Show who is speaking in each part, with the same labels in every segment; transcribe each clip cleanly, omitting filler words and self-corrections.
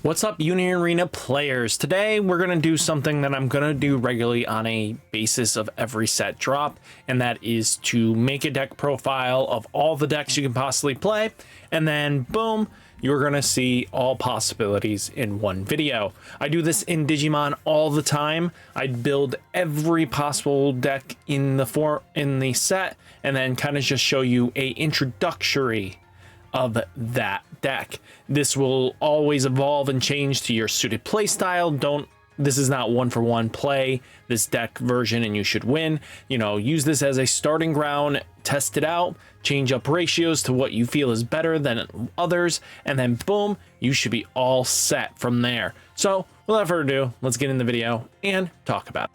Speaker 1: What's up, Union Arena players? Today we're going to do something that I'm going to do regularly on a basis of every set drop, and that is to make a deck profile of all the decks you can possibly play, and then boom, you're going to see all possibilities in one video. I do this in Digimon all the time. I build every possible deck in the set, and then kind of just show you a introductory of that deck. This will always evolve and change to your suited play style. This is not one for one play this deck version and you should win. Use this as a starting ground, test it out, change up ratios to what you feel is better than others, and then boom, you should be all set from there. So without further ado, let's get in the video and talk about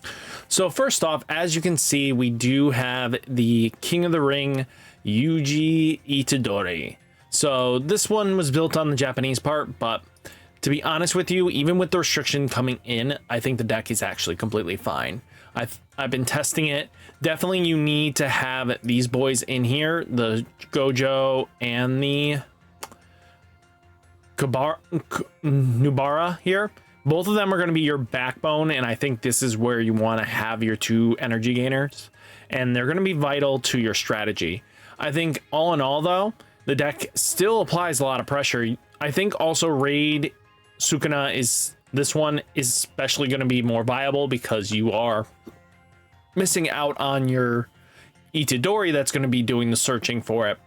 Speaker 1: it. So first off, as you can see, we do have the King of the Ring, Yuji Itadori. So this one was built on the Japanese part, but to be honest with you, even with the restriction coming in, I think the deck is actually completely fine. I've been testing it. Definitely you need to have these boys in here, the Gojo and the Nobara here. Both of them are going to be your backbone, and I think this is where you want to have your two energy gainers, and they're going to be vital to your strategy. I think all in all, though, the deck still applies a lot of pressure. I think also Raid Sukuna is especially going to be more viable because you are missing out on your Itadori that's going to be doing the searching for it.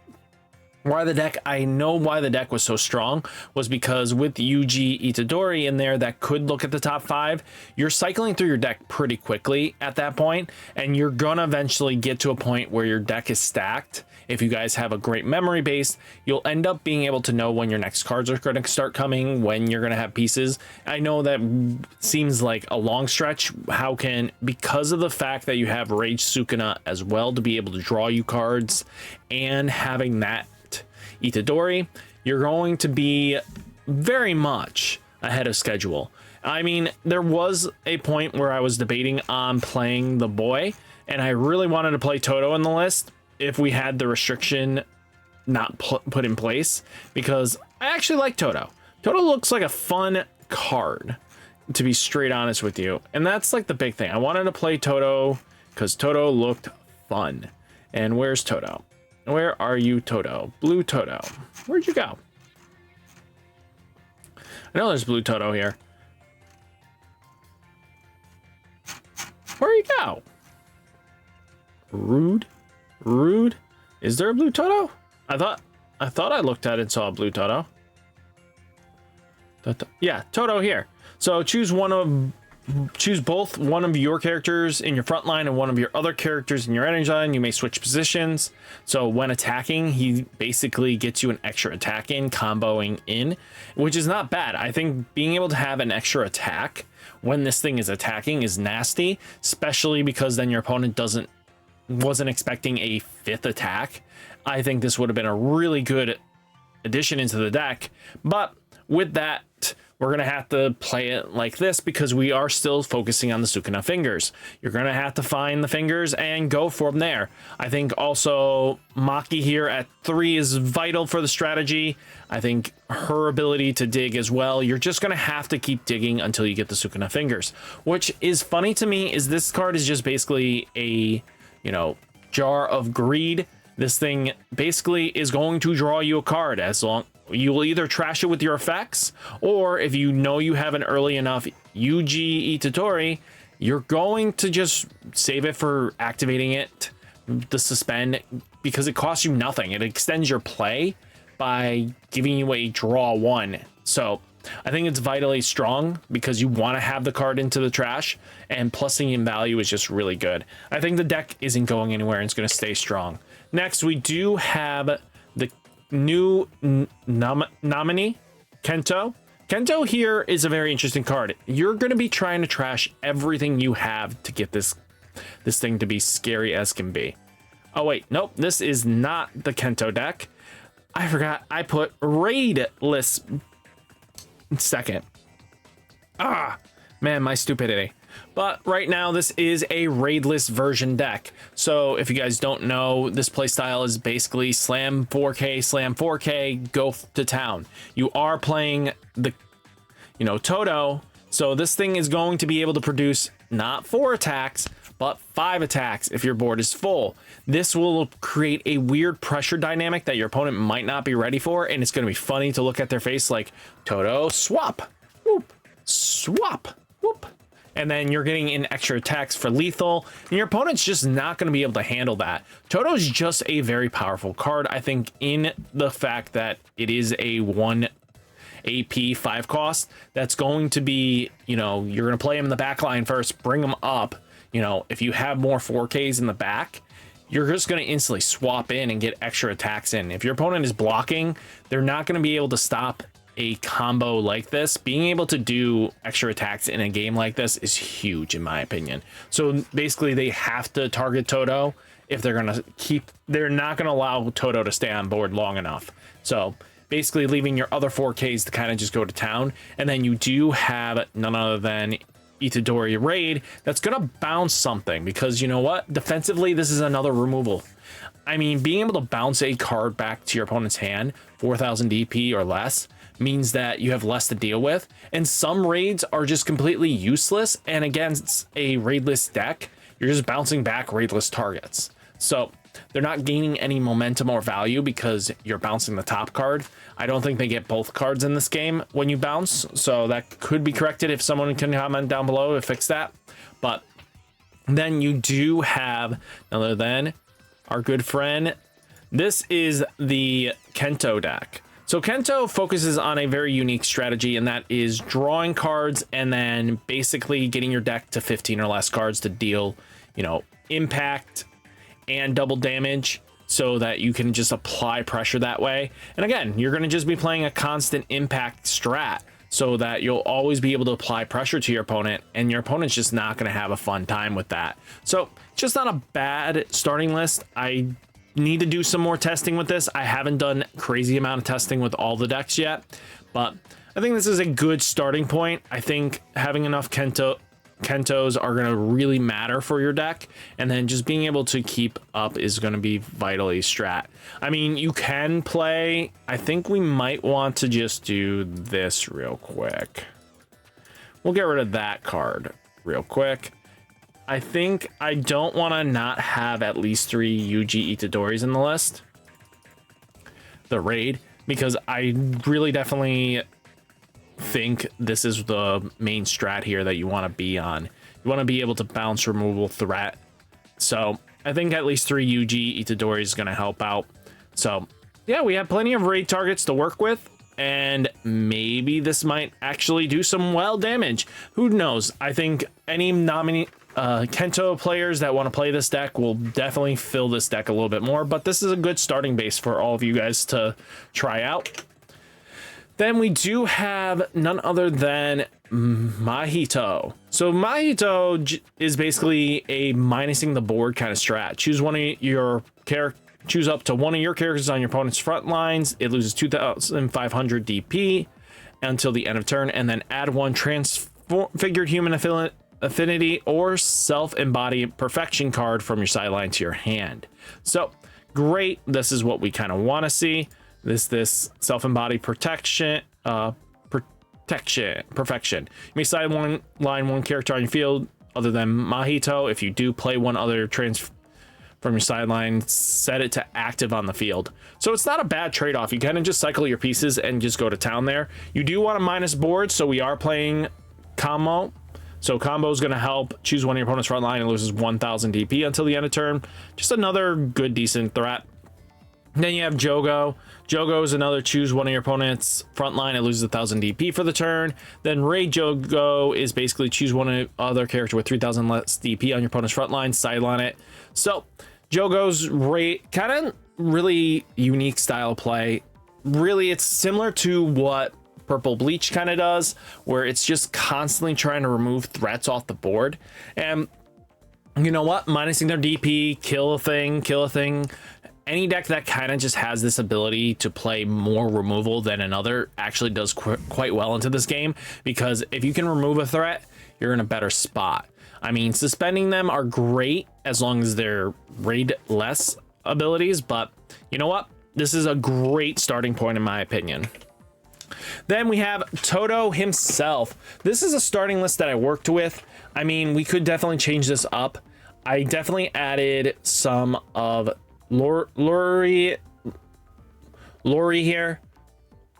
Speaker 1: I know why the deck was so strong was because with Yuji Itadori in there that could look at the top 5, you're cycling through your deck pretty quickly at that point, and you're gonna eventually get to a point where your deck is stacked. If you guys have a great memory base, you'll end up being able to know when your next cards are going to start coming, when you're going to have pieces. I know that seems like a long stretch. Because of the fact that you have Rage Sukuna as well to be able to draw you cards, and having that Itadori, you're going to be very much ahead of schedule. I mean, there was a point where I was debating on playing the boy, and I really wanted to play Todo in the list if we had the restriction not put in place, because I actually like Todo. Todo looks like a fun card, to be straight honest with you, and that's like the big thing. I wanted to play Todo because Todo looked fun. And where's Todo? Where are you, Todo? Blue Todo. Where'd you go? I know there's Blue Todo here. Where'd you go? Rude. Is there a Blue Todo? I thought I looked at it and saw a Blue Todo. Yeah, Todo here. So choose both one of your characters in your front line and one of your other characters in your energy line. You may switch positions. So when attacking, he basically gets you an extra attack in, comboing in, which is not bad. I think being able to have an extra attack when this thing is attacking is nasty, especially because then your opponent wasn't expecting a 5th attack. I think this would have been a really good addition into the deck, but with that, we're going to have to play it like this because we are still focusing on the Sukuna fingers. You're going to have to find the fingers and go from there. I think also Maki here at 3 is vital for the strategy. I think her ability to dig as well. You're just going to have to keep digging until you get the Sukuna fingers, which is funny to me is this card is just basically a, jar of greed. This thing basically is going to draw you a card as long you will either trash it with your effects, or if you know you have an early enough Yuji Itadori, you're going to just save it for activating it, the suspend, because it costs you nothing. It extends your play by giving you a draw 1. So I think it's vitally strong because you want to have the card into the trash, and plussing in value is just really good. I think the deck isn't going anywhere and it's going to stay strong. Next, we do have the new nominee, Kento. Kento here is a very interesting card. You're going to be trying to trash everything you have to get this thing to be scary as can be. Oh wait, nope, this is not the Kento deck. I forgot I put Raidless second. Man, my stupidity. But right now, this is a Raidless version deck. So if you guys don't know, this playstyle is basically slam 4K, go to town. You are playing the, Todo. So this thing is going to be able to produce not 4 attacks, but 5 attacks if your board is full. This will create a weird pressure dynamic that your opponent might not be ready for, and it's going to be funny to look at their face like, Todo, swap, whoop, swap, whoop. And then you're getting in extra attacks for lethal, and your opponent's just not going to be able to handle that. Toto's just a very powerful card, I think, in the fact that it is a 1 AP 5 cost. That's going to be, you're going to play him in the back line first, bring him up. If you have more 4Ks in the back, you're just going to instantly swap in and get extra attacks in. If your opponent is blocking, they're not going to be able to stop a combo like this. Being able to do extra attacks in a game like this is huge, in my opinion. So basically, they have to target Todo if they're going to they're not going to allow Todo to stay on board long enough. So basically, leaving your other 4Ks to kind of just go to town. And then you do have none other than Itadori Raid that's gonna bounce something, because you know what, defensively this is another removal. I mean, being able to bounce a card back to your opponent's hand 4,000 DP or less means that you have less to deal with, and some raids are just completely useless, and against a raidless deck you're just bouncing back raidless targets, so they're not gaining any momentum or value because you're bouncing the top card. I don't think they get both cards in this game when you bounce, so that could be corrected if someone can comment down below to fix that. But then you do have, other than our good friend, this is the Kento deck. So Kento focuses on a very unique strategy, and that is drawing cards and then basically getting your deck to 15 or less cards to deal, impact and double damage, so that you can just apply pressure that way. And again, you're going to just be playing a constant impact strat, so that you'll always be able to apply pressure to your opponent, and your opponent's just not going to have a fun time with that. So just not a bad starting list. I need to do some more testing with this. I haven't done crazy amount of testing with all the decks yet, but I think this is a good starting point. I think having enough Kentos are going to really matter for your deck, and then just being able to keep up is going to be vitally strat. I mean, you can play, I think we might want to just do this real quick. We'll get rid of that card real quick. I think I don't want to not have at least 3 Yuji Itadoris in the list, the raid, because I really definitely think this is the main strat here that you want to be on. You want to be able to bounce removal threat. So I think at least 3 Yuji Itadori is going to help out. So yeah, we have plenty of raid targets to work with, and maybe this might actually do some well damage. Who knows? I think any Kento players that want to play this deck will definitely fill this deck a little bit more, but this is a good starting base for all of you guys to try out. Then we do have none other than Mahito. So Mahito is basically a minusing the board kind of strat. Choose choose up to one of your characters on your opponent's front lines. It loses 2,500 DP until the end of turn, and then add 1 transfigured human affinity or self-embodied perfection card from your sideline to your hand. So great. This is what we kind of want to see. This self-embodied perfection. You may sideline one character on your field other than Mahito. If you do play one other from your sideline, set it to active on the field. So it's not a bad trade-off. You kind of just cycle your pieces and just go to town there. You do want to minus board, so we are playing combo. So combo is going to help. Choose one of your opponent's front line and loses 1,000 DP until the end of turn. Just another good, decent threat. Then you have Jogo. Jogo is another choose one of your opponent's front line. It loses 1,000 DP for the turn. Then Raid Jogo is basically choose one other character with 3,000 less DP on your opponent's front line, sideline it. So Jogo's rate kind of really unique style of play. Really, it's similar to what Purple Bleach kind of does, where it's just constantly trying to remove threats off the board. And you know what? Minusing their DP, kill a thing. Any deck that kind of just has this ability to play more removal than another actually does quite well into this game, because if you can remove a threat, you're in a better spot. I mean, suspending them are great as long as they're Raidless abilities, but you know what? This is a great starting point in my opinion. Then we have Todo himself. This is a starting list that I worked with. I mean, we could definitely change this up. I definitely added some of Lori here.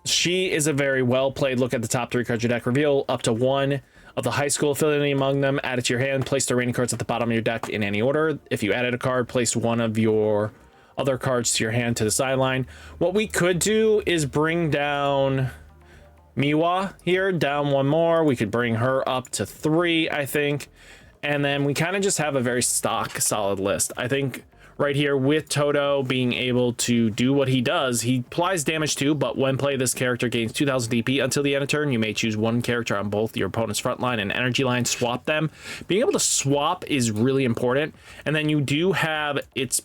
Speaker 1: She is a very well played. Look at the top 3 cards of your deck. Reveal up to 1 of the high school affiliate among them. Add it to your hand. Place the remaining cards at the bottom of your deck in any order. If you added a card, place one of your other cards to your hand to the sideline. What we could do is bring down Miwa here, down 1 more. We could bring her up to 3, I think. And then we kind of just have a very stock solid list. I think right here with Todo being able to do what he does, he applies damage too, but when played, this character gains 2000 DP until the end of turn. You may choose one character on both your opponent's front line and energy line, swap them. Being able to swap is really important. And then you do have, it's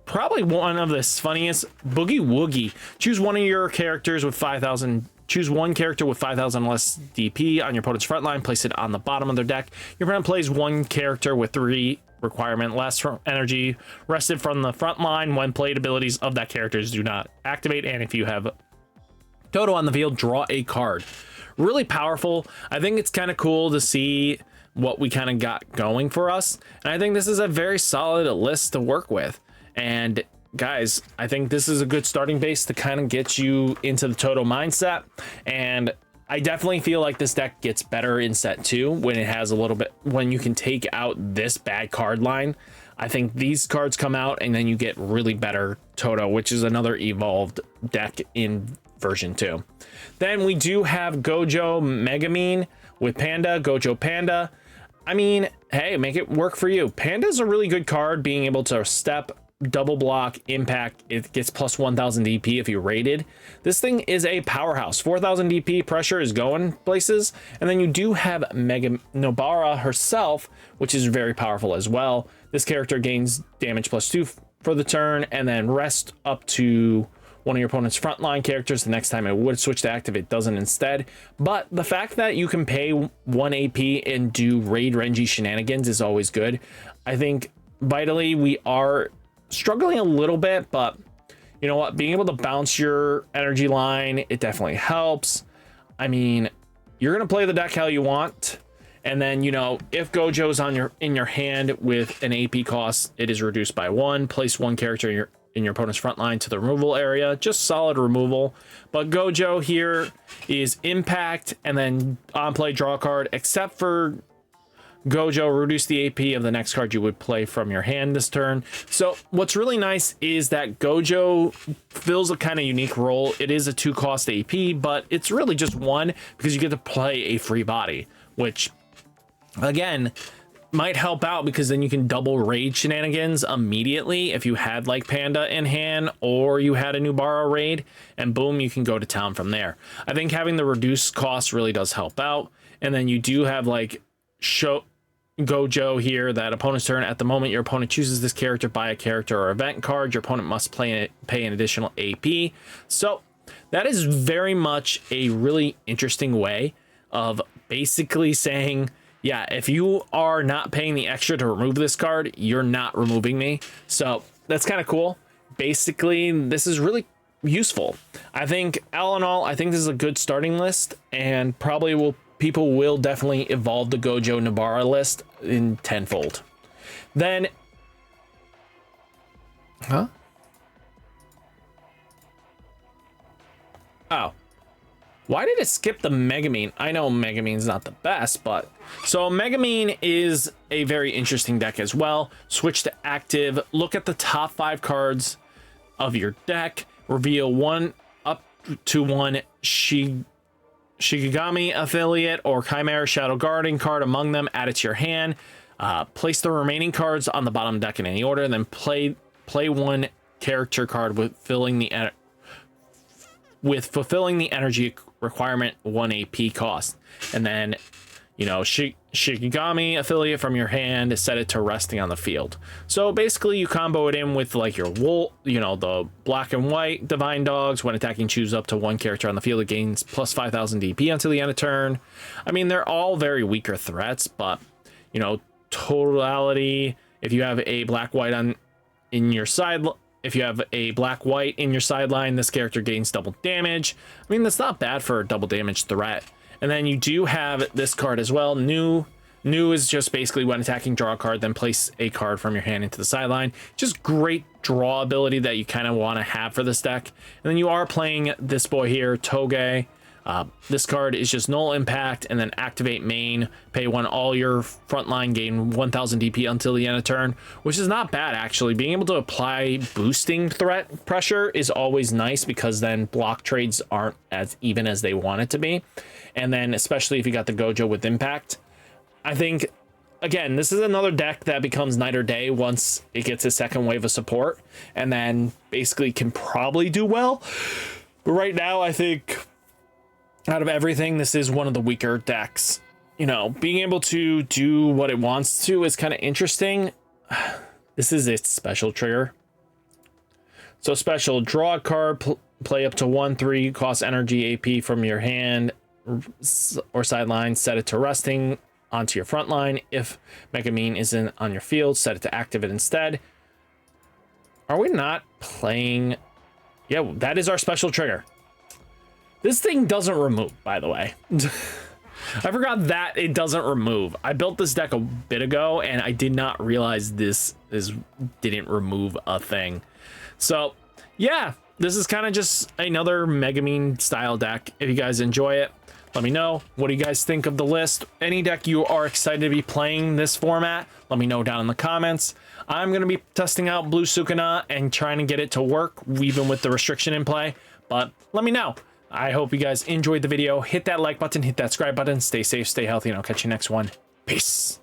Speaker 1: probably one of the funniest, Boogie Woogie. Choose one of your characters with 5,000. Choose one character with 5,000 less DP on your opponent's front line. Place it on the bottom of their deck. Your opponent plays one character with 3 requirement less from energy rested from the front line. When played, abilities of that characters do not activate. And if you have Todo on the field, draw a card. Really powerful. I think it's kind of cool to see what we kind of got going for us. And I think this is a very solid list to work with. And guys, I think this is a good starting base to kind of get you into the Todo mindset. And I definitely feel like this deck gets better in set 2 when it has a little bit, when you can take out this bad card line. I think these cards come out and then you get really better Todo, which is another evolved deck in version 2. Then we do have Gojo Megumi with Panda, Gojo Panda. I mean, hey, make it work for you. Panda's a really good card, being able to step, double block, impact. It gets plus 1000 DP if you rated. This thing is a powerhouse. 4000 DP, pressure is going places. And then you do have Megumi Nobara herself, which is very powerful as well. This character gains damage plus 2 for the turn, and then rest up to one of your opponent's frontline characters. The next time it would switch to active, it doesn't instead. But the fact that you can pay 1 AP and do raid Renji shenanigans is always good. I think vitally we are struggling a little bit, but you know what, being able to bounce your energy line, it definitely helps. I mean, you're gonna play the deck how you want, and then, you know, if Gojo's in your hand with an AP cost, it is reduced by 1. Place one character in your opponent's front line to the removal area. Just solid removal. But Gojo here is impact, and then on play draw a card, except for Gojo, reduce the AP of the next card you would play from your hand this turn. So what's really nice is that Gojo fills a kind of unique role. It is a 2-cost AP, but it's really just 1 because you get to play a free body, which again might help out because then you can double raid shenanigans immediately if you had like Panda in hand or you had a Nobara raid, and boom, you can go to town from there. I think having the reduced cost really does help out. And then you do have like Gojo here, that opponent's turn. At the moment your opponent chooses this character, buy a character or event card, your opponent must pay an additional AP. So that is very much a really interesting way of basically saying, yeah, if you are not paying the extra to remove this card, you're not removing me. So that's kind of cool. Basically, this is really useful. I think all in all, I think this is a good starting list, and probably people will definitely evolve the Gojo Nobara list in tenfold. Then, oh, why did it skip the Megumi? I know Megumi's not the best, but so Megumi is a very interesting deck as well. Switch to active. Look at the top 5 cards of your deck. Reveal 1 up to 1 Shikigami affiliate or Chimera Shadow Guardian card among them. Add it to your hand. Place the remaining cards on the bottom deck in any order, and then play 1 character card with fulfilling the energy requirement 1 AP cost. And then, you know, Shikigami affiliate from your hand, set it to resting on the field. So basically you combo it in with like your wool, you know, the black and white divine dogs. When attacking, choose up to one character on the field. It gains plus 5,000 DP until the end of turn. I mean, they're all very weaker threats, but you know, totality, if you have a black white in your side, if you have a black white in your sideline, this character gains double damage. I mean, that's not bad for a double damage threat. And then you do have this card as well. New is just basically when attacking, draw a card, then place a card from your hand into the sideline. Just great draw ability that you kind of want to have for this deck. And then you are playing this boy here, Toge. This card is just null impact, and then activate main, pay 1 all your frontline, gain 1,000 DP until the end of turn, which is not bad actually. Being able to apply boosting threat pressure is always nice, because then block trades aren't as even as they want it to be. And then especially if you got the Gojo with impact, I think again this is another deck that becomes night or day once it gets a second wave of support, and then basically can probably do well. But right now I think out of everything, this is one of the weaker decks. You know, being able to do what it wants to is kind of interesting. This is its special trigger. So special, draw a card, play up to 1/3, cost energy AP from your hand or sideline, set it to resting onto your front line. If Megumi isn't on your field, set it to active it instead. Are we not playing? Yeah, that is our special trigger. This thing doesn't remove, by the way. I forgot that it doesn't remove. I built this deck a bit ago, and I did not realize this didn't remove a thing. So, yeah, this is kind of just another Megumi style deck. If you guys enjoy it, let me know. What do you guys think of the list? Any deck you are excited to be playing this format, let me know down in the comments. I'm going to be testing out Blue Sukuna and trying to get it to work, even with the restriction in play. But let me know. I hope you guys enjoyed the video. Hit that like button, hit that subscribe button. Stay safe, stay healthy, and I'll catch you next one. Peace.